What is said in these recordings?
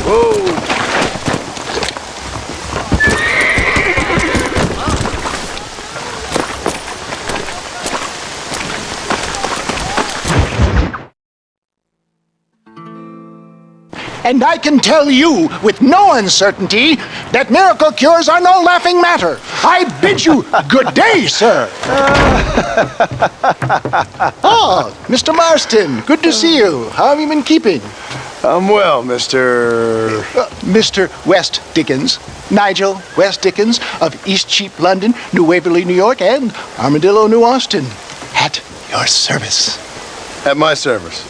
Whoa! And I can tell you with no uncertainty that miracle cures are no laughing matter. I bid you good day, sir. Oh, Mr. Marston, good to see you. How have you been keeping? I'm well, Mr. Mr. West Dickens. Nigel West Dickens of Eastcheap, London, New Waverly, New York, and Armadillo, New Austin. At your service. At my service.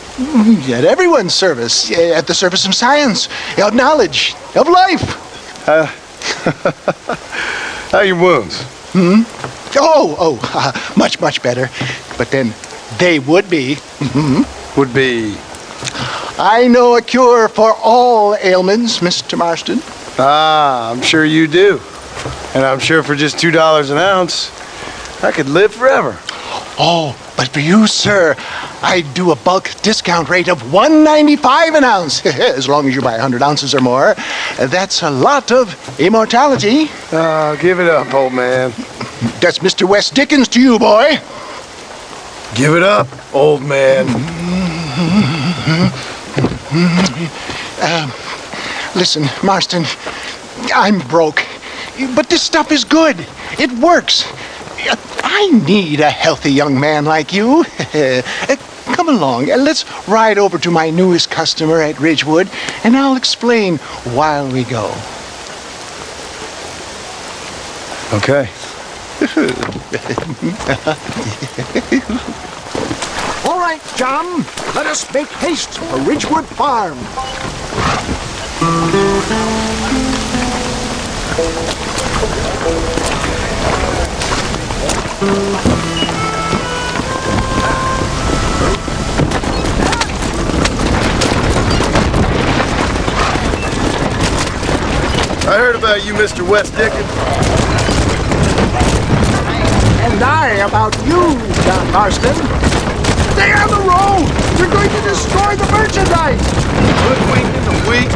At everyone's service. At the service of science, of knowledge, of life. How are your wounds? Much, much better. But then they would be. Would be? I know a cure for all ailments, Mr. Marston. Ah, I'm sure you do. And I'm sure for just $2 an ounce, I could live forever. Oh, but for you, sir, I do a bulk discount rate of $1.95 an ounce, as long as you buy 100 ounces or more. That's a lot of immortality. Give it up, old man. That's Mr. West Dickens to you, boy. Give it up, old man. Listen, Marston, I'm broke, but this stuff is good. It works. I need a healthy young man like you. Come along, let's ride over to my newest customer at Ridgewood, and I'll explain while we go. Okay. All right, John, let us make haste for Ridgewood Farm. I heard about you, Mr. West Dickens. And I about you, John Marston. Stay on the road! You're going to destroy the merchandise! Hoodwinking the weak,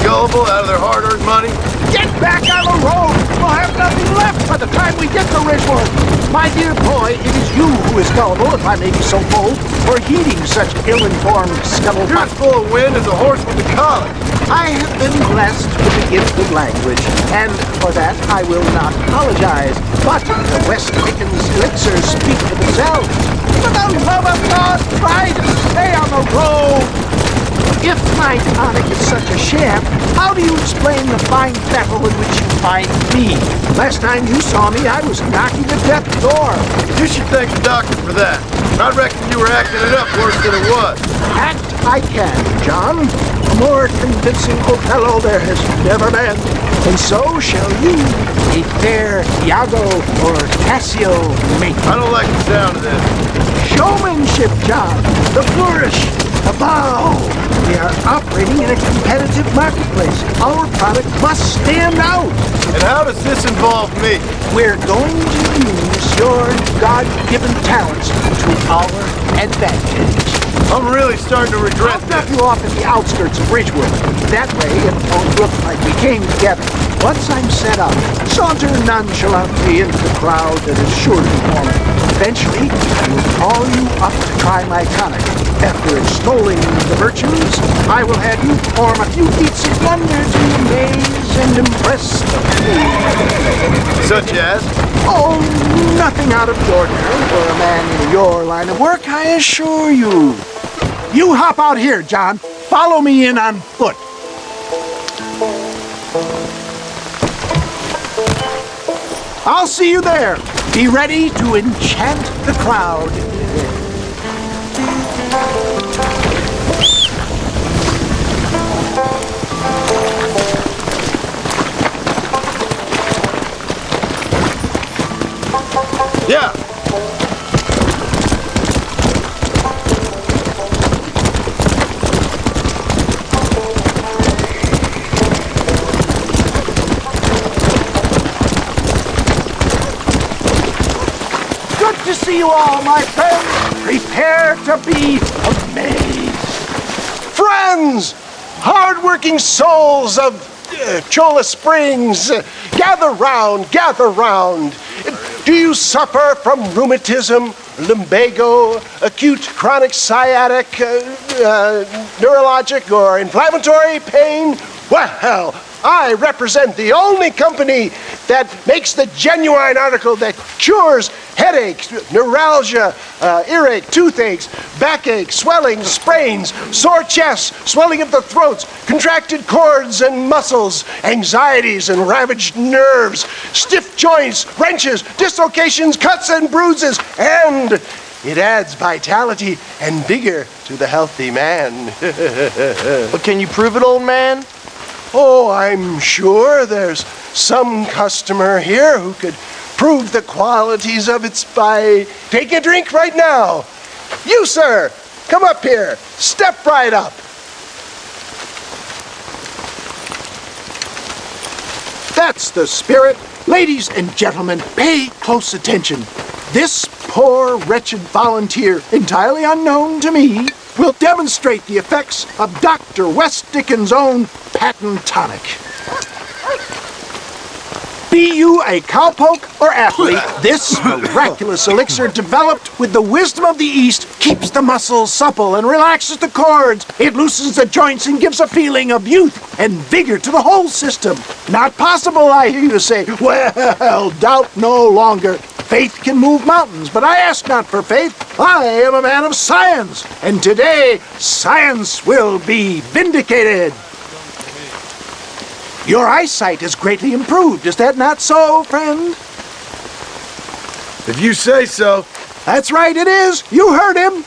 gullible out of their hard-earned money. Get back on the road! We'll have nothing left by the time we get to Ridgewood. My dear boy, it is you who is gullible, if I may be so bold, for heeding such ill-informed scuttlebutt. You're as full of wind as a horse with a collar. I have been blessed with the gift of language, and for that I will not apologize. But the West Dickens elixirs speak for themselves. For the love of God, try to stay on the road! If my tonic is such a sham, how do you explain the fine battle in which you find me? Last time you saw me, I was knocking the death door. You should thank the doctor for that. I reckon you were acting it up worse than it was. Act I can, John. A more convincing Othello there has never been. And so shall you, a fair Iago or Cassio mate. I don't like the sound of this. Showmanship, John. The flourish. The bow. We are operating in a competitive marketplace. Our product must stand out. And how does this involve me? We're going to use your God-given talents to our advantage. I'm really starting to regret I'll drop you off at the outskirts of Ridgewood. That way it won't look like we came together. Once I'm set up, saunter nonchalantly into the crowd that is sure to form. Eventually, I will call you up to try my tonic. After extolling the virtues, I will have you perform a few feats of wonder to amaze and impress the few. Such as? Oh, nothing out of the ordinary for a man in your line of work, I assure you. You hop out here, John. Follow me in on foot. I'll see you there. Be ready to enchant the crowd. Yeah. Good to see you all, my friends. Prepare to be amazed. Friends! hard-working souls of Cholla Springs, gather round, gather round. Do you suffer from rheumatism, lumbago, acute chronic sciatic, neurologic, or inflammatory pain? Well, I represent the only company that makes the genuine article that cures headaches, neuralgia, earache, toothaches, backache, swelling, sprains, sore chests, swelling of the throats, contracted cords and muscles, anxieties and ravaged nerves, stiff joints, wrenches, dislocations, cuts and bruises, and it adds vitality and vigor to the healthy man. But can you prove it, old man? Oh, I'm sure there's some customer here who could prove the qualities of it by taking a drink right now. You, sir, come up here. Step right up. That's the spirit. Ladies and gentlemen, pay close attention. This poor, wretched volunteer, entirely unknown to me, will demonstrate the effects of Dr. West Dickens' own patent tonic. Be you a cowpoke or athlete, this miraculous elixir developed with the wisdom of the East keeps the muscles supple and relaxes the cords. It loosens the joints and gives a feeling of youth and vigor to the whole system. Not possible, I hear you say. Well, doubt no longer. Faith can move mountains, but I ask not for faith. I am a man of science, and today science will be vindicated. Your eyesight is greatly improved. Is that not so, friend? If you say so. That's right, it is. You heard him.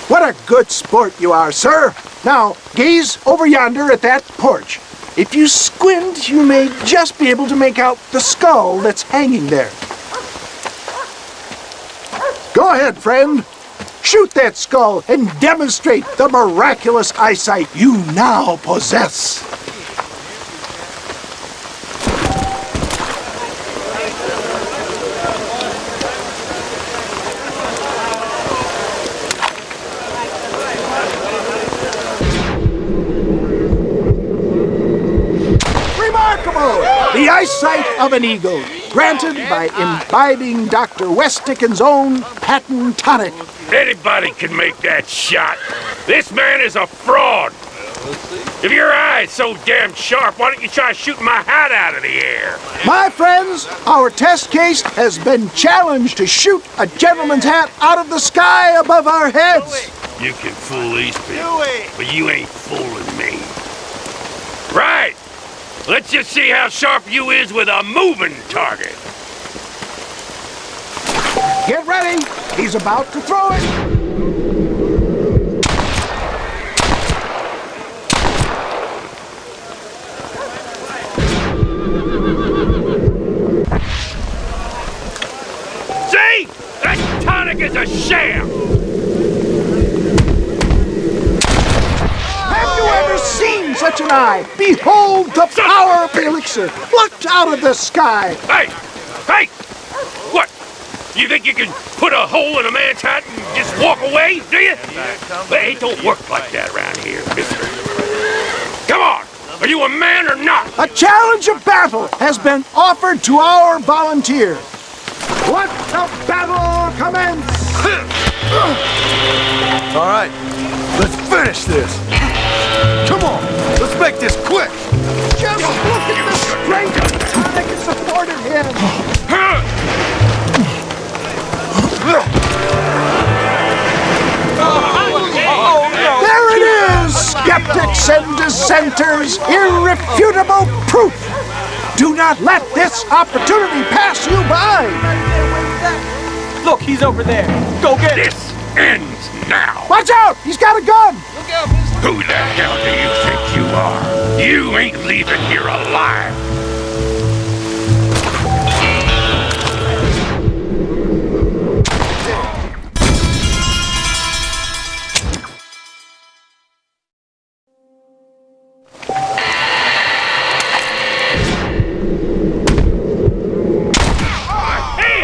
What a good sport you are, sir. Now, gaze over yonder at that porch. If you squint, you may just be able to make out the skull that's hanging there. Go ahead, friend. Shoot that skull and demonstrate the miraculous eyesight you now possess. The eyesight of an eagle, granted by imbibing Dr. West Dickens' own patent tonic. Anybody can make that shot. This man is a fraud. If your eye's so damn sharp, why don't you try shooting my hat out of the air? My friends, our test case has been challenged to shoot a gentleman's hat out of the sky above our heads. You can fool these people, but you ain't fooling me. Right. Let's just see how sharp you is with a moving target. Get ready. He's about to throw it. See? That tonic is a sham. Have you ever seen such an eye? Behold the power of the elixir, plucked out of the sky. Hey! Hey! What? You think you can put a hole in a man's hat and just walk away, do you? But it don't work like that around here, mister. Come on! Are you a man or not? A challenge of battle has been offered to our volunteer. Let the battle commence! All right, let's finish this. Come on, let's make this quick. Just look at the strength of tonic and support in him. There it is, skeptics and dissenters, irrefutable proof. Do not let this opportunity pass you by. Look, he's over there. Go get him. This ends now. Watch out, he's got a gun. Who the hell do you think you are? You ain't leaving here alive.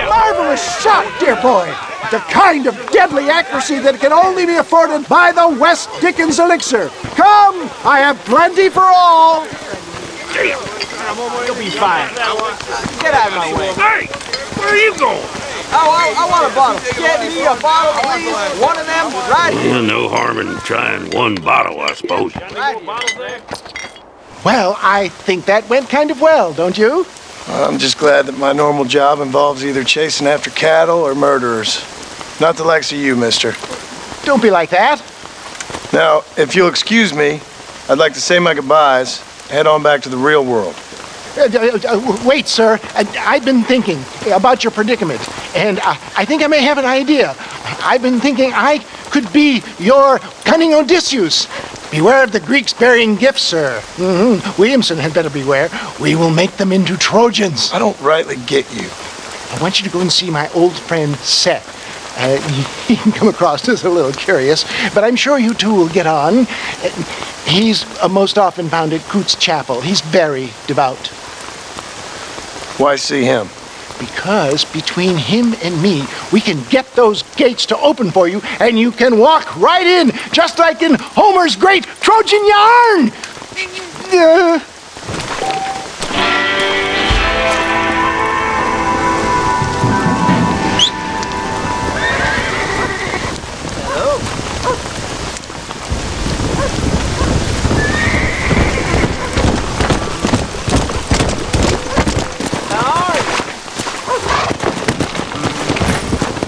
Marvelous shot, dear boy. The kind of deadly accuracy that can only be afforded by the West Dickens elixir. Come, I have plenty for all. You'll be fine. Get out of my way. Hey, where are you going? I want a bottle. Get me a bottle, please. One of them right here. No harm in trying one bottle, I suppose. Well, I think that went kind of well, don't you? I'm just glad that my normal job involves either chasing after cattle or murderers. Not the likes of you, mister. Don't be like that. Now, if you'll excuse me, I'd like to say my goodbyes, head on back to the real world. Wait, sir. I've been thinking about your predicament, and I think I may have an idea. I've been thinking I could be your cunning Odysseus. Beware of the Greeks burying gifts, sir. Williamson had better beware. We will make them into Trojans. I don't rightly get you. I want you to go and see my old friend Seth. He can come across as a little curious, but I'm sure you two will get on. He's most often found at Coots Chapel. He's very devout. Why see him? Because between him and me, we can get those gates to open for you, and you can walk right in, just like in Homer's great Trojan yarn!